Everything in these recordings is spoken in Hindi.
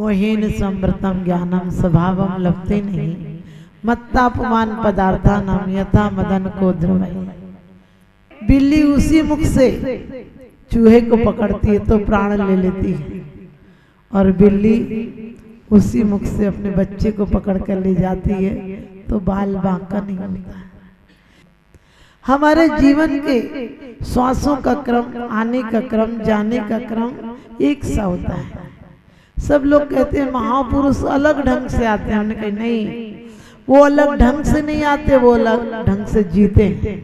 मोहेन समृतम ज्ञानम स्वभावम लभते नहीं, मत्तापमान पदार्थानाम यथा मदन को द्रवय। बिल्ली उसी मुख से चूहे को पकड़ती है तो प्राण ले लेती है, और बिल्ली उसी मुख से अपने बच्चे को पकड़ कर ले जाती है तो बाल बांका नहीं होता है। हमारे जीवन के श्वासों का क्रम, आने का क्रम, जाने का क्रम एक सा होता है। सब लोग कहते हैं महापुरुष अलग ढंग से आते हैं। हमने कहा नहीं, वो अलग ढंग से नहीं आते, वो अलग ढंग से जीते हैं।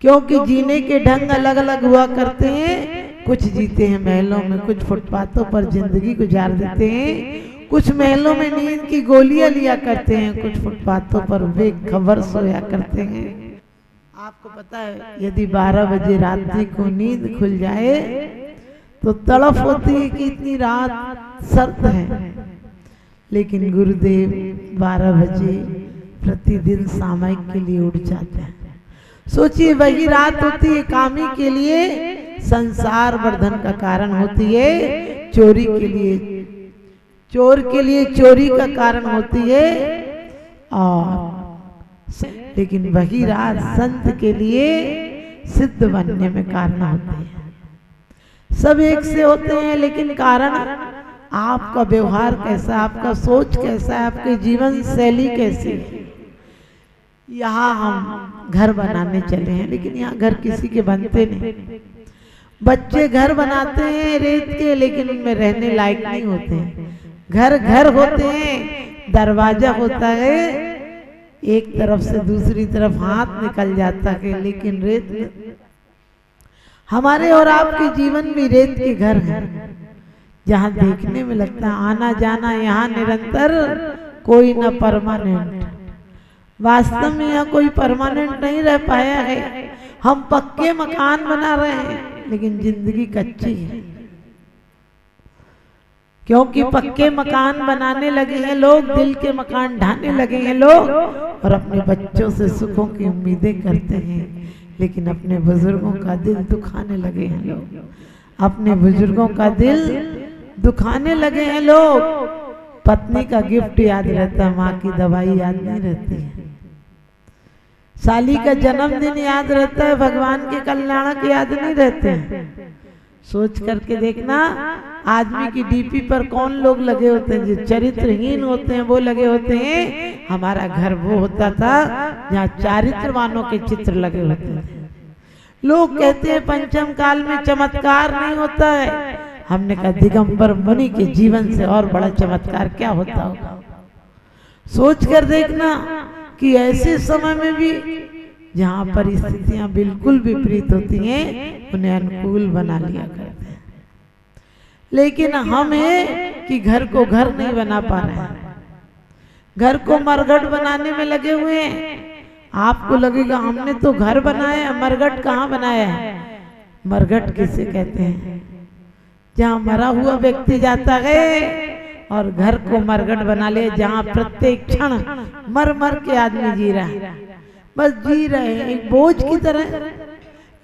क्योंकि जीने के ढंग अलग अलग हुआ करते हैं। कुछ जीते हैं महलों में, कुछ फुटपाथों पर जिंदगी गुजार देते हैं, कुछ महलों में नींद की गोलियां लिया करते हैं, कुछ फुटपाथों पर बेखबर सोया करते हैं। आपको पता है यदि 12 बजे रात्रि को नींद खुल जाए तो तड़फ होती है कि इतनी रात सर्द है, लेकिन गुरुदेव 12 बजे प्रतिदिन सामयिक के लिए उठ जाते हैं। सोचिए वही रात होती है कामी के लिए संसार वर्धन का कारण होती है, चोरी के लिए चोर के लिए चोरी का कारण होती है, और लेकिन वही रात संत के लिए सिद्ध बनने में कारण होती है। सब एक से होते हैं, लेकिन कारण आपका व्यवहार कैसा, आपका सोच कैसा है, आपकी जीवन शैली कैसी है। यहाँ हम घर बनाने चले हैं, लेकिन यहाँ घर किसी के बनते नहीं। बच्चे घर बनाते हैं रेत के, लेकिन उनमें रहने लायक नहीं होते हैं। घर घर होते हैं, दरवाजा होता है, एक तरफ से दूसरी तरफ हाथ निकल जाता है, लेकिन रेत हमारे और आपके जीवन में रेत के घर हैं, जहाँ देखने में लगता है आना जाना यहाँ निरंतर, कोई न परमानेंट। वास्तव में यहाँ कोई परमानेंट नहीं रह पाया है। हम पक्के मकान बना रहे हैं, लेकिन जिंदगी कच्ची है। क्योंकि पक्के मकान बनाने लगे हैं लोग, दिल के मकान ढाने लगे हैं लोग, और अपने बच्चों से सुखों की उम्मीदें करते हैं, लेकिन अपने बुजुर्गों का दिल दुखाने लगे हैं लोग। अपने बुजुर्गों का दिल दुखाने लगे हैं लोग। पत्नी का गिफ्ट याद रहता है, माँ की दवाई याद नहीं रहती है। साली का जन्मदिन याद रहता है, भगवान के कल्याणक याद नहीं रहते हैं। सोच करके देखना, आदमी की डीपी पर कौन लोग लगे होते हैं, जो चरित्रहीन होते हैं वो लगे होते हैं। हमारा घर वो होता था जहाँ चारित्रवानों के चित्र लगे होते थे। लोग कहते हैं पंचम काल में चमत्कार नहीं होता है। हमने कहा दिगंबर मुनि के जीवन से और बड़ा चमत्कार क्या होता होगा। सोच कर देखना कि ऐसे समय में भी जहाँ परिस्थितियां बिल्कुल विपरीत होती हैं, उन्हें अनुकूल बना लिया करते हैं। लेकिन हम हैं कि घर को घर नहीं बना पा रहे हैं, घर को मरघट बनाने में लगे हुए हैं। आपको लगेगा हमने तो घर बनाया, मरघट कहाँ बनाया है। मरघट किसे कहते हैं? जहाँ मरा हुआ व्यक्ति जाता है और घर को मरघट बना लिया, जहाँ प्रत्येक क्षण मर मर के आदमी जी रहा है, बस जी रहे हैं एक बोझ की तरह।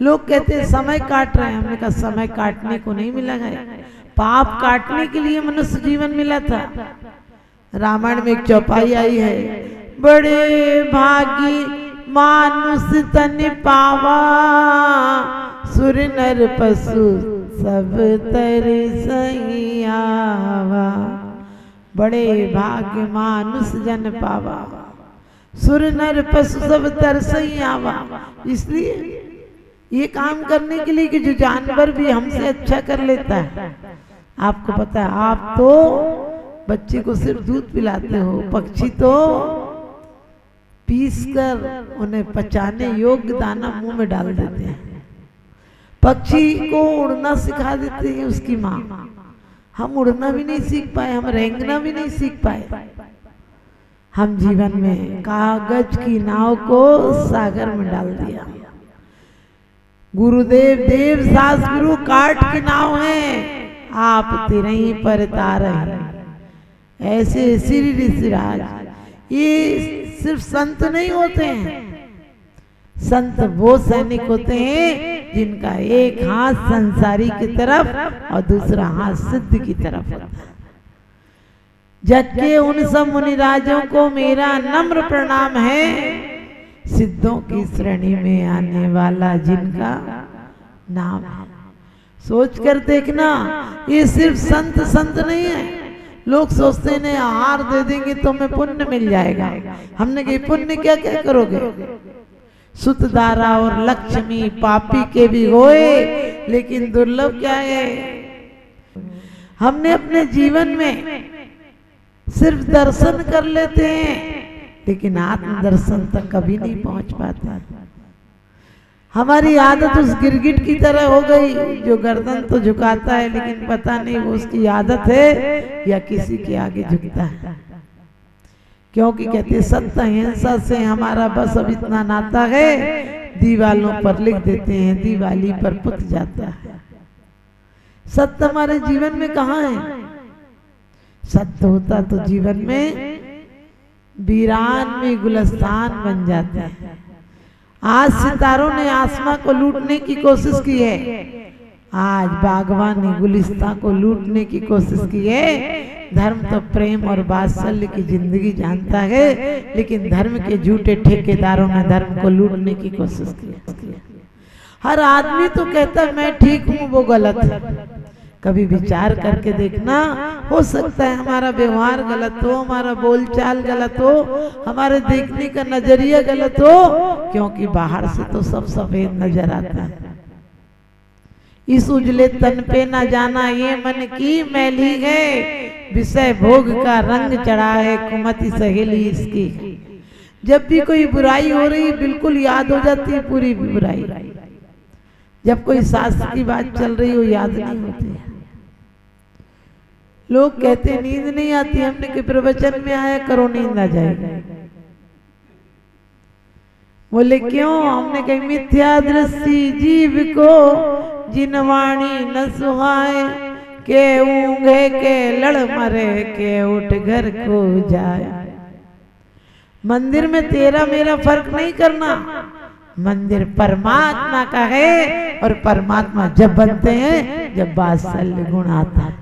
लोग कहते हैं समय काट रहे हैं। हमने कहा समय काटने को नहीं मिला है, पाप काटने के लिए मनुष्य जीवन मिला था। रामायण में एक चौपाई आई है, बड़े भागी मानुष तन पावा, सुर नर पशु सब तर सही आवा। बड़े भाग्य मानुष जन पावा, सुर नर पशु सब तर सही आवा। इसलिए ये काम करने के लिए कि जो जानवर भी हमसे अच्छा कर लेता है। आपको पता है, आप तो बच्चे को सिर्फ दूध पिलाते हो, पक्षी तो पीसकर उन्हें पचाने योग्य दाना मुंह में डाल देते हैं। पक्षी को उड़ना सिखा देती है उसकी माँ। हम उड़ना भी नहीं सीख पाए, हम रेंगना भी नहीं सीख पाए। हम जीवन में कागज की नाव को सागर में डाल दिया। गुरुदेव देव सास गुरु काठ की नाव है, आप तिरही पर तार हैं। ऐसे श्री ऋषिराज, ये सिर्फ संत नहीं होते हैं। संत वो सैनिक होते हैं जिनका एक हाथ संसारी की तरफ और दूसरा हाथ सिद्ध की तरफ होता है। जग के उन सब मुनिराजों को मेरा नम्र प्रणाम है, सिद्धों की श्रेणी में आने वाला जिनका नाम है। सोच कर देखना, ये सिर्फ संत संत नहीं है। लोग सोचते हैं आहार दे देंगे तो हमें पुण्य मिल जाएगा। हमने कही पुण्य क्या क्या करोगे? सुतदारा और लक्ष्मी पापी के भी होए, लेकिन दुर्लभ क्या है? हमने अपने जीवन में सिर्फ दर्शन कर लेते हैं, लेकिन आत्म दर्शन तक कभी नहीं पहुंच पाते। हमारी आदत उस गिरगिट की तरह हो गई जो गर्दन तो झुकाता है, लेकिन पता नहीं वो उसकी आदत है या किसी के आगे झुकता है। क्योंकि कहते सत्य अहिंसा से हमारा बस अब इतना नाता है, दीवालों पर लिख देते हैं दिवाली पर पुत जाता है। सत्य हमारे जीवन में कहाँ है? सत्य होता तो जीवन में वीरान में गुलस्तान बन जाता है। आज सितारों ने आसमां को लूटने की कोशिश की है, आज बागवान ने गुलिस्तां को लूटने की कोशिश की है। धर्म तो प्रेम और वात्सल्य की जिंदगी जानता है, लेकिन धर्म के झूठे ठेकेदारों ने धर्म को लूटने की कोशिश की। हर आदमी तो कहता है मैं ठीक हूँ, वो गलत है। कभी विचार करके देखना, हो सकता है हमारा व्यवहार गलत हो, हमारा बोलचाल गलत हो, हमारे देखने का नजरिया गलत हो, क्योंकि बाहर से तो सब सफेद नजर आता है। इस उजले तन पे न जाना ये मन की मैली है, विषय भोग का रंग चढ़ा है कुमति सहेली इसकी। जब भी कोई बुराई हो रही बिल्कुल याद हो जाती है पूरी बुराई। जब कोई शास्त्र की बात चल रही हो याद नहीं होती है। लोग कहते नींद नहीं आती, हमने के प्रवचन में आया करो नींद आ जाएगी। बोले क्यों? हमने कही मिथ्या दृष्टि जीव को जिनवाणी न सुहाए, के ऊंघे के लड़ मरे के उठ घर को जाए। मंदिर में तेरा मेरा फर्क नहीं करना, मंदिर परमात्मा का है, और परमात्मा जब बनते हैं जब वात्सल्य गुण आता है।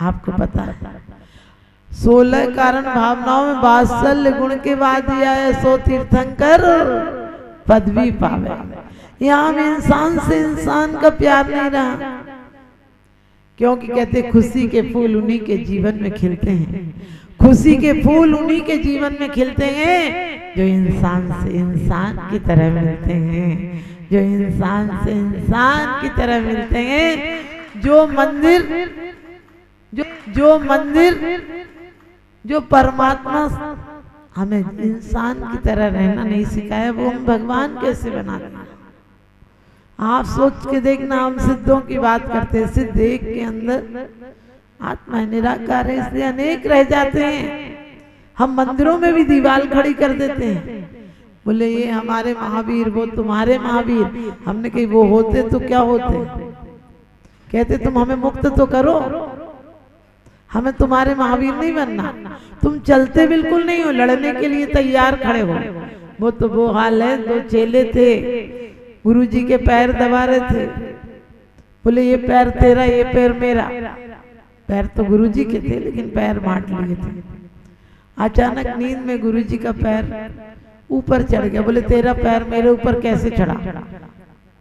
आपको पता है 16 कारण भावनाओं में वात्सल्य गुण के बाद दिया है, सो तीर्थंकर पदवी पावे। यहाँ में इंसान से इंसान का प्यार नहीं रहा, क्योंकि कहते खुशी के फूल उन्हीं के जीवन में खिलते हैं। खुशी के फूल उन्हीं के जीवन में खिलते हैं जो इंसान से इंसान की तरह मिलते हैं, जो इंसान से इंसान की तरह मिलते हैं। जो मंदिर जो परमात्मा हमें इंसान की तरह रहना नहीं सिखाया, वो हम भगवान कैसे बनाते हैं? आप सोच के देखना, हम सिद्धों की बात करते हैं, सिद्ध एक के अंदर आत्मा निराकार है, इसलिए अनेक रह जाते हैं। हम मंदिरों में भी दीवार खड़ी कर देते हैं, बोले ये हमारे महावीर, वो तुम्हारे महावीर। हमने कही वो होते तो क्या होते? कहते तुम हमें मुक्त तो करो, हमें तुम्हारे महावीर नहीं बनना। तुम चलते बिल्कुल नहीं हो, लड़ने के लिए तैयार खड़े हो। वो तो वो हाल है, 2 चेले थे, गुरुजी के पैर दबा रहे थे। बोले ये पैर तेरा, ये पैर मेरा। पैर तो गुरुजी के थे, लेकिन पैर बांट लिए थे। अचानक नींद में गुरुजी का पैर ऊपर चढ़ गया। बोले तेरा पैर मेरे ऊपर कैसे चढ़ा?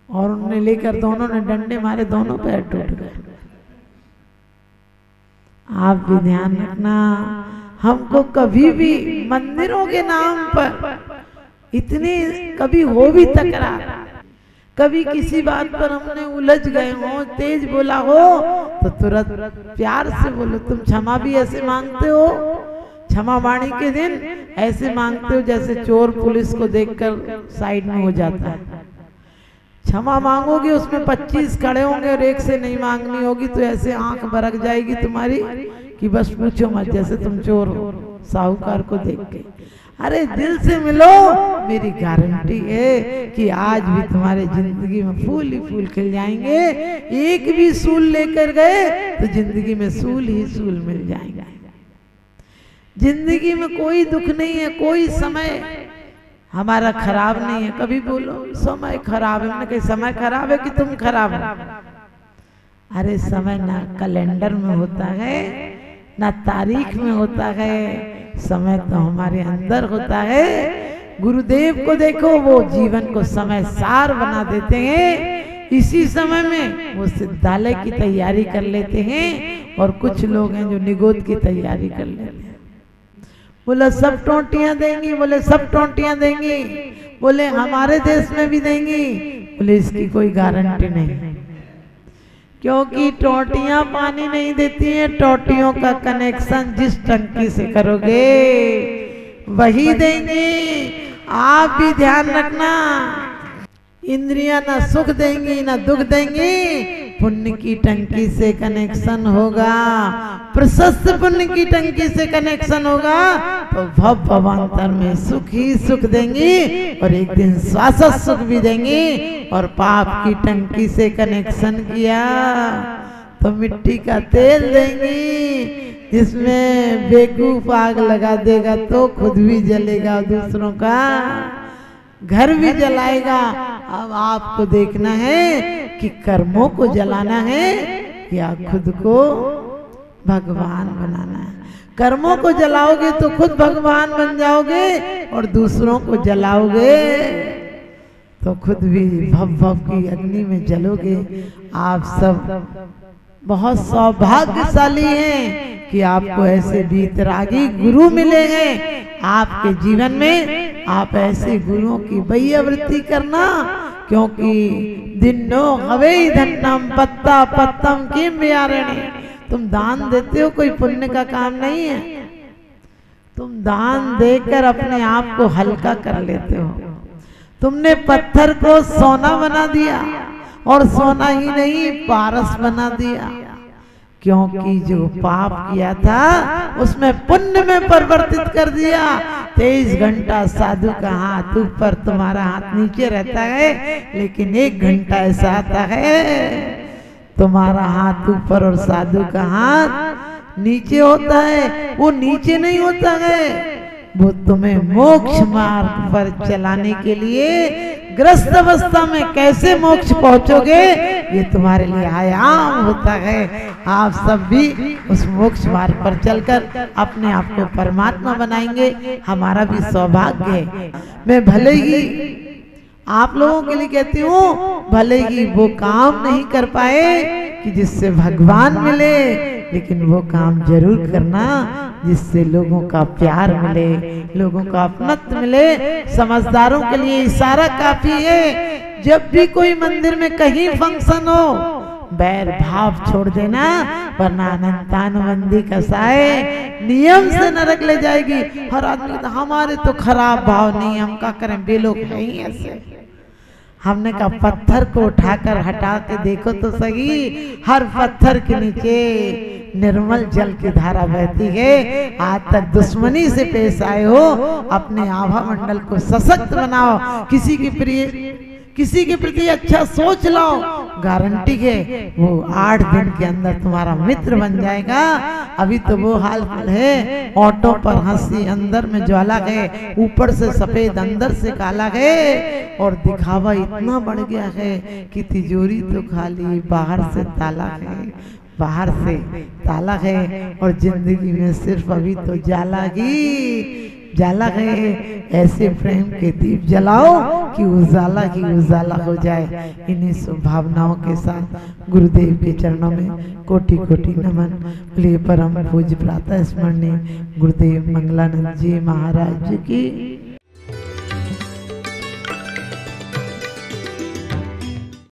और उन्होंने लेकर दोनों ने डंडे मारे, दोनों पैर टूट गए। आप भी ध्यान रखना, हमको कभी भी मंदिरों के नाम पर इतनी कभी हो भी तकरार, कभी किसी बात पर हमने उलझ गए हो, तेज बोला हो तो तुरंत प्यार से बोलो। तुम क्षमा भी ऐसे मांगते हो, क्षमा वाणी के दिन ऐसे मांगते हो जैसे चोर पुलिस को देखकर साइड में हो जाता है। क्षमा मांगोगे उसमें 25 खड़े होंगे और एक से नहीं मांगनी होगी तो ऐसे आंख बरक जाएगी तुम्हारी कि बस पूछो मत, जैसे तुम चोर हो साहूकार को देख के। अरे दिल से मिलो, मेरी गारंटी है कि आज भी तुम्हारे जिंदगी में फूल ही फूल खिल जाएंगे। एक भी सूल लेकर गए तो जिंदगी में सूल ही सूल मिल जाएंगे। जिंदगी में कोई दुख नहीं है, कोई समय हमारा खराब नहीं है। कभी बोलो समय खराब है, मैंने कहा समय खराब है कि तुम खराब हो? अरे समय ना कैलेंडर में होता है, ना तारीख में होता है, समय तो हमारे अंदर होता है। गुरुदेव को देखो, वो जीवन को समय सार बना देते हैं। इसी समय में वो सिद्धालय की तैयारी कर लेते हैं, और कुछ लोग हैं जो निगोद की तैयारी कर लेते हैं। बोले सब टोंटियां देंगी, बोले सब टोंटियां देंगी, बोले हमारे देश में भी देंगी। बोले इसकी कोई गारंटी नहीं, क्योंकि टोंटियां पानी नहीं देती हैं। टोंटियों का कनेक्शन जिस टंकी से करोगे वही देंगी। आप भी ध्यान रखना, इंद्रियां ना सुख देंगी ना दुख देंगी। पुण्य की टंकी से कनेक्शन होगा, प्रशस्त पुण्य की टंकी से कनेक्शन होगा तो भव भवांतर में सुख ही सुख देंगी, और एक दिन शाश्वत सुख भी देंगी। और पाप की टंकी से कनेक्शन किया तो मिट्टी का तेल देंगी, जिसमें बेवकूफ आग लगा देगा तो खुद भी जलेगा, दूसरों का घर भी जलाएगा। अब आपको देखना है कि कर्मों को जलाना है या खुद को भगवान बनाना है। कर्मों को जलाओगे तो खुद भगवान बन जाओगे, और दूसरों को जलाओगे तो खुद भी भव भव की अग्नि में जलोगे। आप सब बहुत सौभाग्यशाली हैं कि आपको ऐसे वीतरागी गुरु मिले हैं आपके जीवन में। आप ऐसे गुरुओं की वैयावृत्ति करना, क्योंकि दिनो हवे धन्नम पत्ता पत्तम किम व्यारणे। तुम दान देते हो, कोई पुण्य का काम नहीं है। तुम दान देकर अपने आप को हल्का कर लेते हो। तुमने पत्थर को सोना बना दिया, और सोना ही नहीं पारस बना दिया, क्योंकि जो पाप किया था उसमें पुण्य में परिवर्तित कर दिया। 23 घंटा साधु का हाथ ऊपर, तुम्हारा हाथ नीचे रहता है, लेकिन 1 घंटा ऐसा आता है तुम्हारा हाथ ऊपर और साधु का हाथ नीचे होता है। वो नीचे नहीं होता है, वो तुम्हें मोक्ष मार्ग पर चलाने के लिए, ग्रस्त अवस्था में कैसे मोक्ष पहुंचोगे ये तुम्हारे लिए आयाम होता है। आप सब भी उस मोक्ष मार्ग पर चलकर अपने आप को परमात्मा बनाएंगे, हमारा भी सौभाग्य है। मैं भले ही आप लोगों के लिए कहती हूँ, भले ही वो काम नहीं कर पाए कि जिससे भगवान मिले, लेकिन वो काम जरूर करना जिससे लोगों का प्यार मिले, लोगों का अपनत्व मिले। समझदारों के लिए इशारा काफी है। जब भी कोई मंदिर में कहीं फंक्शन हो, बैर भाव छोड़ देना, वरना अनंतानुबंदी कसाए नियम से नरक ले जाएगी। हर आदमी हमारे तो खराब भाव नहीं, हम क्या करें, बेलोग नहीं ऐसे। हमने कहा पत्थर को उठाकर हटा के देखो तो सही, हर पत्थर के नीचे निर्मल जल की धारा बहती है। आज तक दुश्मनी से पेश आए हो, अपने आभा मंडल को सशक्त बनाओ, किसी के प्रति अच्छा सोच लाओ। गारंटी है वो 8 दिन के अंदर तुम्हारा मित्र बन जाएगा। अभी तो वो हाल है, ऑटो पर हंसी अंदर में ज्वाला है, ऊपर से सफेद अंदर से काला है, और दिखावा इतना बढ़ गया है कि तिजोरी तो खाली, बाहर से ताला है, बाहर से ताला है, और जिंदगी में सिर्फ अभी तो जाला है। ऐसे प्रेम के दीप जलाओ कि उजाला ही उजाला हो जाए। इन्हीं शुभभावनाओं के साथ गुरुदेव के चरणों में कोटि कोटि नमन। बोलिए परम पूज्य प्रातः स्मरणीय गुरुदेव मंगलानंद जी महाराज जी की।